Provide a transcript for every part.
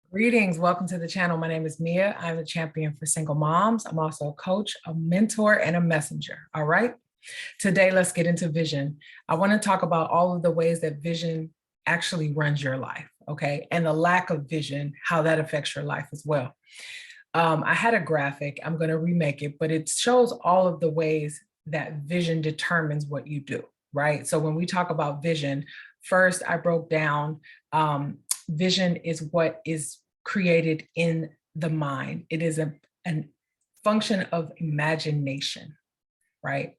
Greetings, welcome to the channel. My name is Mia. I'm a champion for single moms. I'm also a coach, a mentor, and a messenger. All right. Today, let's get into vision. I want to talk about all of the ways that vision actually runs your life. Okay. And the lack of vision, how that affects your life as well. I had a graphic, I'm going to remake it, but it shows all of the ways that vision determines what you do. Right. So when we talk about vision, first I broke down vision is what is created in the mind. It is a function of imagination, right?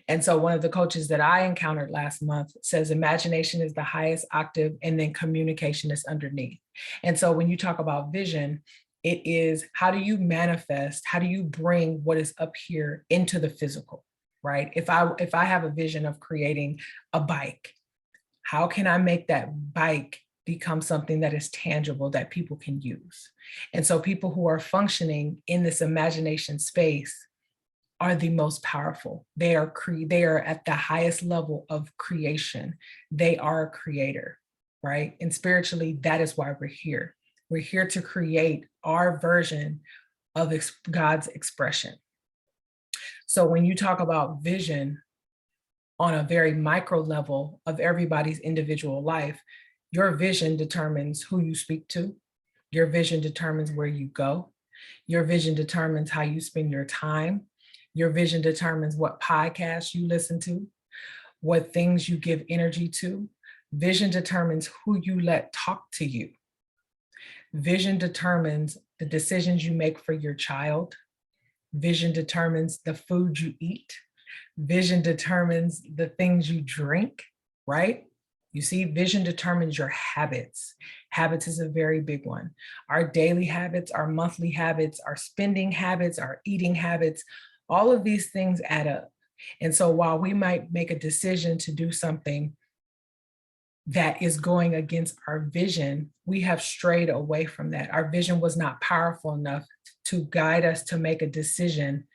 And so one of the coaches that I encountered last month says imagination is the highest octave and then communication is underneath. And so when you talk about vision, it is how do you manifest, how do you bring what is up here into the physical, right? If I have a vision of creating a bike, how can I make that bike become something that is tangible that people can use? And so people who are functioning in this imagination space are the most powerful. They are at the highest level of creation. They are a creator, right? And spiritually, that is why we're here. We're here to create our version of God's expression. So when you talk about vision on a very micro level of everybody's individual life, your vision determines who you speak to. Your vision determines where you go. Your vision determines how you spend your time. Your vision determines what podcasts you listen to, what things you give energy to. Vision determines who you let talk to you. Vision determines the decisions you make for your child. Vision determines the food you eat. Vision determines the things you drink, right? You see, vision determines your habits. Habits is a very big one. Our daily habits, our monthly habits, our spending habits, our eating habits, all of these things add up. And so while we might make a decision to do something that is going against our vision, we have strayed away from that. Our vision was not powerful enough to guide us to make a decision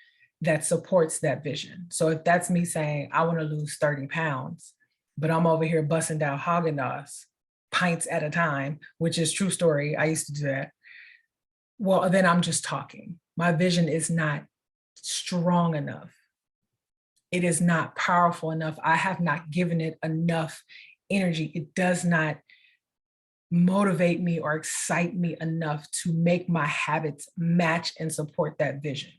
that supports that vision. So if that's me saying, I want to lose 30 pounds, but I'm over here busting down Haagen-Dazs pints at a time, which is true story. I used to do that. Well, then I'm just talking. My vision is not strong enough. It is not powerful enough. I have not given it enough energy. It does not motivate me or excite me enough to make my habits match and support that vision.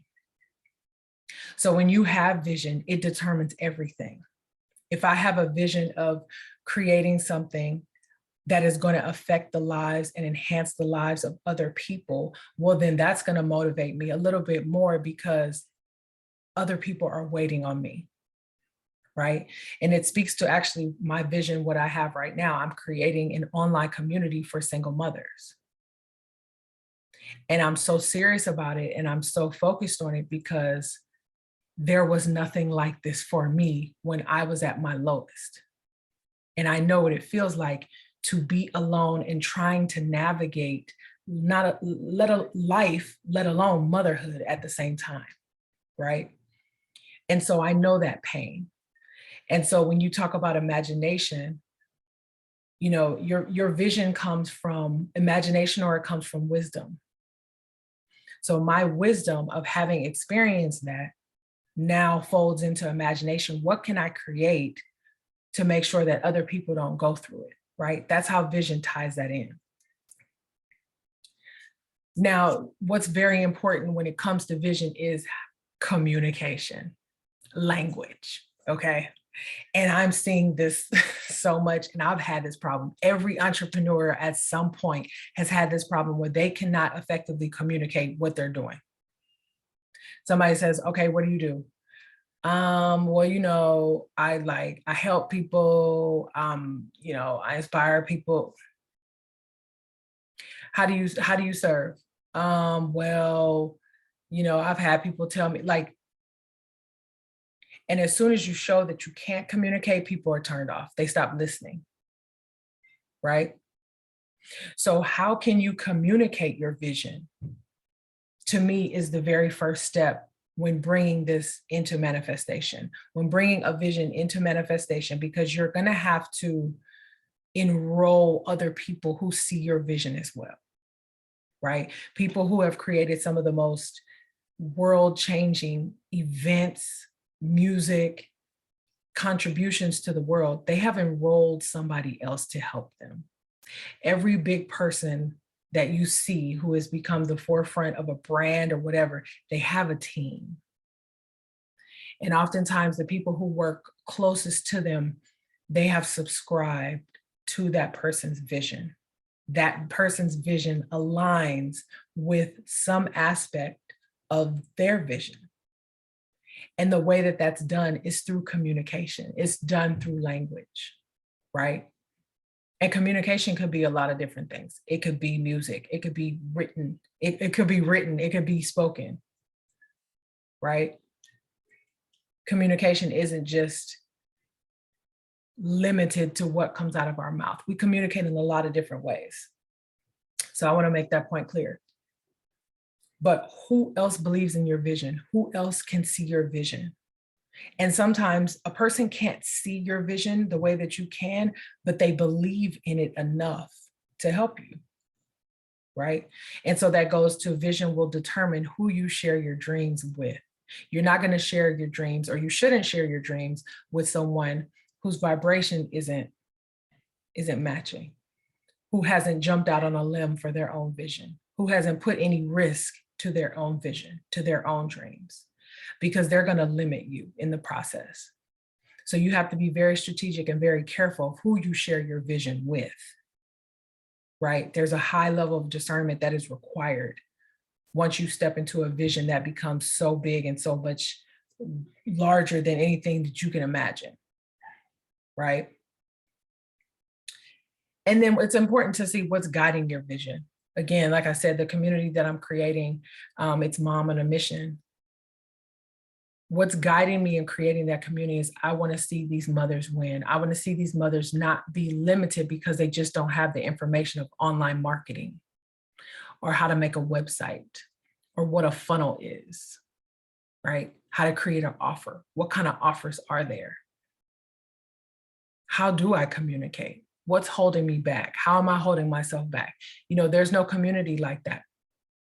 So when you have vision, it determines everything. If I have a vision of creating something that is going to affect the lives and enhance the lives of other people, well, then that's going to motivate me a little bit more because other people are waiting on me, right? And it speaks to actually my vision, what I have right now. I'm creating an online community for single mothers. And I'm so serious about it and I'm so focused on it because there was nothing like this for me when I was at my lowest. And I know what it feels like to be alone and trying to navigate not a life, let alone motherhood at the same time, right? And so I know that pain. And so when you talk about imagination, you know, your vision comes from imagination or it comes from wisdom. So my wisdom of having experienced that now folds into imagination. What can I create to make sure that other people don't go through it, right? That's how vision ties that in. Now, what's very important when it comes to vision is communication, language, okay? And I'm seeing this so much, and I've had this problem. Every entrepreneur at some point has had this problem where they cannot effectively communicate what they're doing. Somebody says, okay, what do you do? Well, you know, I help people, you know, I inspire people. How do you serve? Well, you know, I've had people tell me like, and as soon as you show that you can't communicate, people are turned off. They stop listening, right? So how can you communicate your vision? To me is the very first step when bringing this into manifestation, when bringing a vision into manifestation, because you're going to have to enroll other people who see your vision as well. right? People who have created some of the most world-changing events, music, contributions to the world, they have enrolled somebody else to help them. Every big person that you see who has become the forefront of a brand or whatever, they have a team. And oftentimes the people who work closest to them, they have subscribed to that person's vision. That person's vision aligns with some aspect of their vision. And the way that that's done is through communication. It's done through language, right? And communication could be a lot of different things. It could be music. It could be written. It could be written. It could be spoken, right? Communication isn't just limited to what comes out of our mouth. We communicate in a lot of different ways. So I want to make that point clear. But who else believes in your vision? Who else can see your vision? And sometimes a person can't see your vision the way that you can, but they believe in it enough to help you, right? And so that goes to vision will determine who you share your dreams with. You're not going to share your dreams, or you shouldn't share your dreams with someone whose vibration isn't matching, who hasn't jumped out on a limb for their own vision, who hasn't put any risk to their own vision, to their own dreams, because they're going to limit you in the process. So you have to be very strategic and very careful of who you share your vision with, right? There's a high level of discernment that is required once you step into a vision that becomes so big and so much larger than anything that you can imagine, right? And then it's important to see what's guiding your vision. Again, like I said, the community that I'm creating, it's Mom on a Mission. What's guiding me in creating that community is I want to see these mothers win. I want to see these mothers not be limited because they just don't have the information of online marketing or how to make a website or what a funnel is, right? How to create an offer. What kind of offers are there? How do I communicate? What's holding me back? How am I holding myself back? You know, there's no community like that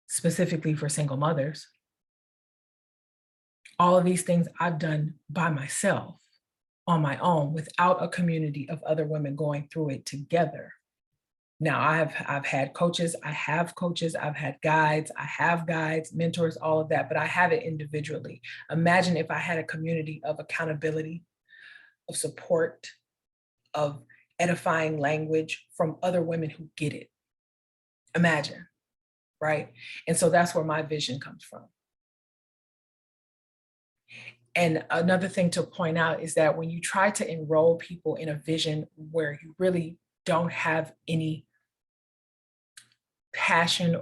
specifically for single mothers. All of these things I've done by myself on my own without a community of other women going through it together. Now I've had coaches, I have coaches, I've had guides, I have guides, mentors, all of that, but I have it individually. Imagine if I had a community of accountability, of support, of edifying language from other women who get it. Imagine, right? And so that's where my vision comes from. And another thing to point out is that when you try to enroll people in a vision where you really don't have any passion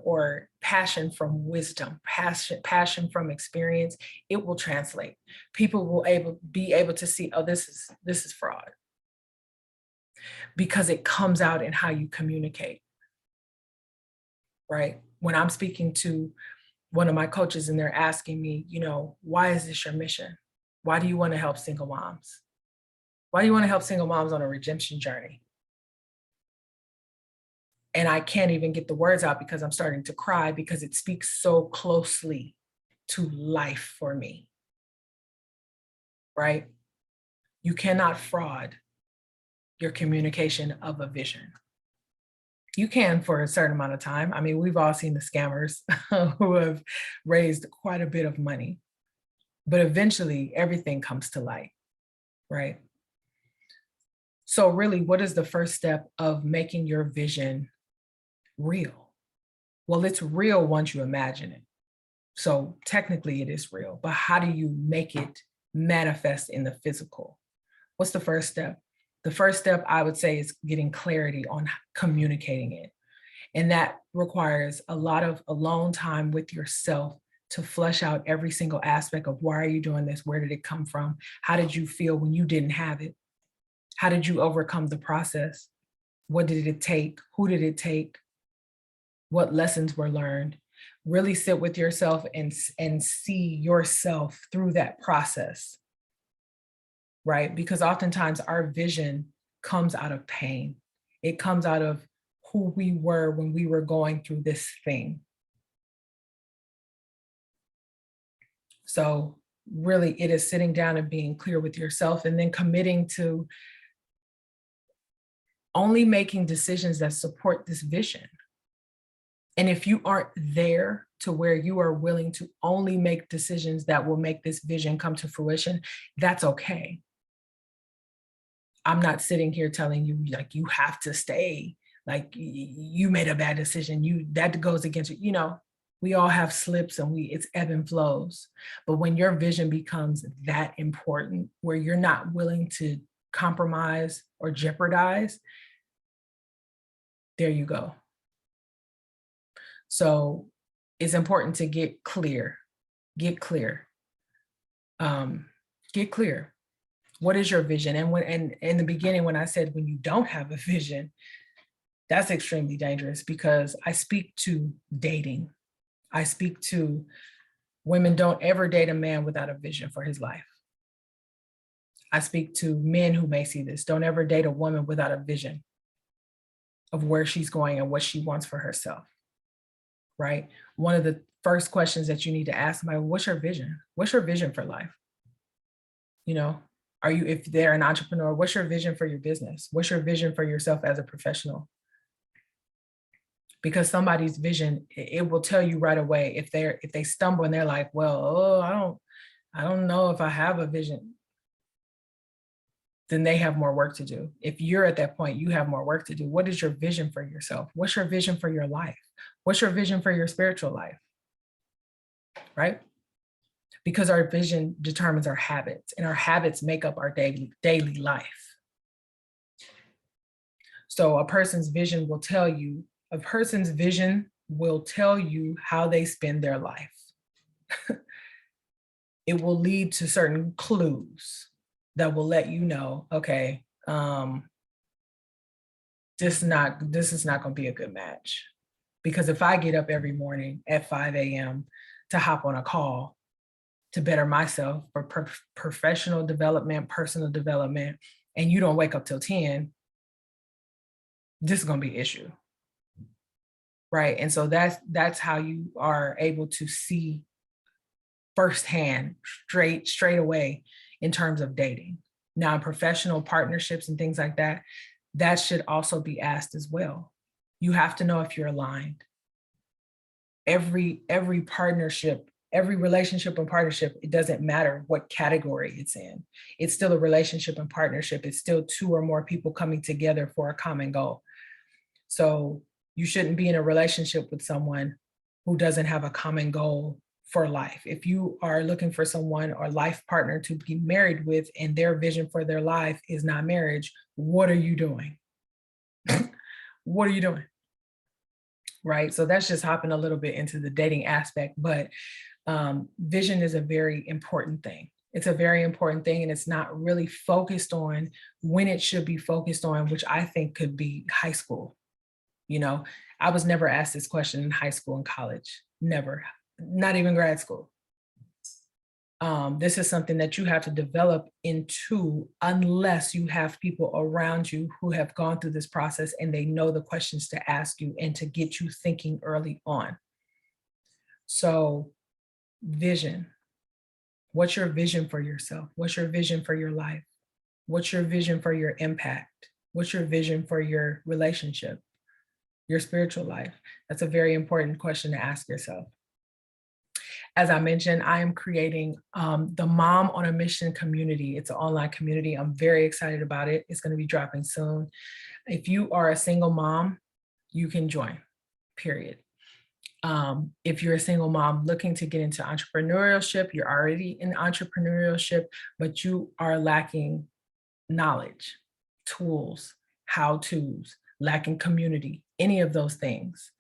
from wisdom, passion from experience, it will translate. People will be able to see, oh, this is fraud, because it comes out in how you communicate, right? When I'm speaking to one of my coaches and they're asking me, you know, why is this your mission? Why do you want to help single moms? Why do you want to help single moms on a redemption journey? And I can't even get the words out because I'm starting to cry because it speaks so closely to life for me, right? You cannot fraud your communication of a vision. You can for a certain amount of time. I mean, we've all seen the scammers who have raised quite a bit of money, but eventually everything comes to light, right? So really, what is the first step of making your vision real? Well, it's real once you imagine it. So technically it is real, but how do you make it manifest in the physical? What's the first step? The first step I would say is getting clarity on communicating it. And that requires a lot of alone time with yourself to flesh out every single aspect of why are you doing this? Where did it come from? How did you feel when you didn't have it? How did you overcome the process? What did it take? Who did it take? What lessons were learned? Really sit with yourself and see yourself through that process, right? Because oftentimes our vision comes out of pain. It comes out of who we were when we were going through this thing. So really, it is sitting down and being clear with yourself, and then committing to only making decisions that support this vision. And if you aren't there to where you are willing to only make decisions that will make this vision come to fruition, that's okay. I'm not sitting here telling you, like, you have to stay, like you made a bad decision, that goes against you. We all have slips, and it's ebb and flows. But when your vision becomes that important, where you're not willing to compromise or jeopardize, there you go. So it's important to get clear. Get clear. Get clear. What is your vision? And in the beginning, when I said when you don't have a vision, that's extremely dangerous, because I speak to dating. I speak to women, don't ever date a man without a vision for his life. I speak to men who may see this. Don't ever date a woman without a vision of where she's going and what she wants for herself, right? One of the first questions that you need to ask somebody, what's your vision? What's your vision for life? If they're an entrepreneur, what's your vision for your business? What's your vision for yourself as a professional? Because somebody's vision, it will tell you right away if they stumble and they're like, well, I don't know if I have a vision. Then they have more work to do. If you're at that point, you have more work to do. What is your vision for yourself? What's your vision for your life? What's your vision for your spiritual life? Right? Because our vision determines our habits, and our habits make up our daily life. So a person's vision will tell you how they spend their life. It will lead to certain clues that will let you know, okay, this is not going to be a good match. Because if I get up every morning at 5 a.m. to hop on a call to better myself for professional development, personal development, and you don't wake up till 10, this is going to be an issue. Right. And so that's how you are able to see firsthand, straight away, in terms of dating. Now, in professional partnerships and things like that, that should also be asked as well. You have to know if you're aligned. Every partnership, every relationship and partnership, it doesn't matter what category it's in. It's still a relationship and partnership. It's still two or more people coming together for a common goal. So you shouldn't be in a relationship with someone who doesn't have a common goal for life. If you are looking for someone or life partner to be married with, and their vision for their life is not marriage, what are you doing? What are you doing? Right? So that's just hopping a little bit into the dating aspect, but vision is a very important thing. It's a very important thing, and it's not really focused on when it should be focused on, which I think could be high school. I was never asked this question in high school and college, never, not even grad school. This is something that you have to develop into, unless you have people around you who have gone through this process and they know the questions to ask you and to get you thinking early on. So vision. What's your vision for yourself? What's your vision for your life? What's your vision for your impact? What's your vision for your relationship, your spiritual life? That's a very important question to ask yourself. As I mentioned, I am creating the Mom on a Mission community. It's an online community. I'm very excited about it. It's going to be dropping soon. If you are a single mom, you can join, period. If you're a single mom looking to get into entrepreneurship, you're already in entrepreneurship, but you are lacking knowledge, tools, how-tos, lacking community, any of those things,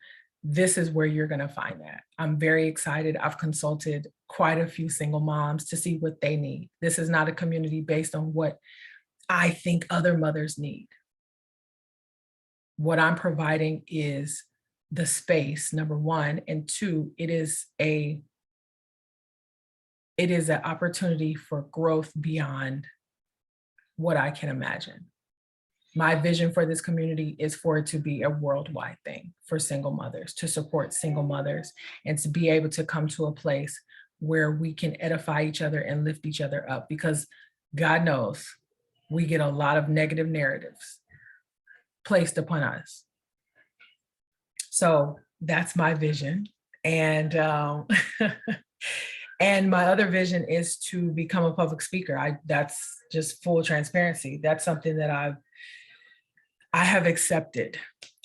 this is where you're going to find that. I'm very excited. I've consulted quite a few single moms to see what they need. This is not a community based on what I think other mothers need. What I'm providing is the space, number one, and two, it is an opportunity for growth beyond what I can imagine. My vision for this community is for it to be a worldwide thing for single mothers, to support single mothers, and to be able to come to a place where we can edify each other and lift each other up, because God knows we get a lot of negative narratives placed upon us. So that's my vision. And and my other vision is to become a public speaker. That's just full transparency. That's something that I have accepted.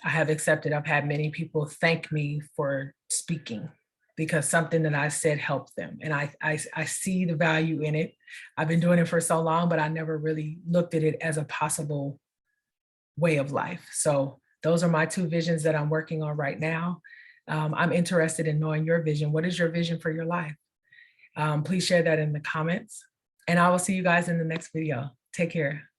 I've had many people thank me for speaking because something that I said helped them. And I see the value in it. I've been doing it for so long, but I never really looked at it as a possible way of life. So those are my two visions that I'm working on right now. I'm interested in knowing your vision. What is your vision for your life? Please share that in the comments. And I will see you guys in the next video. Take care.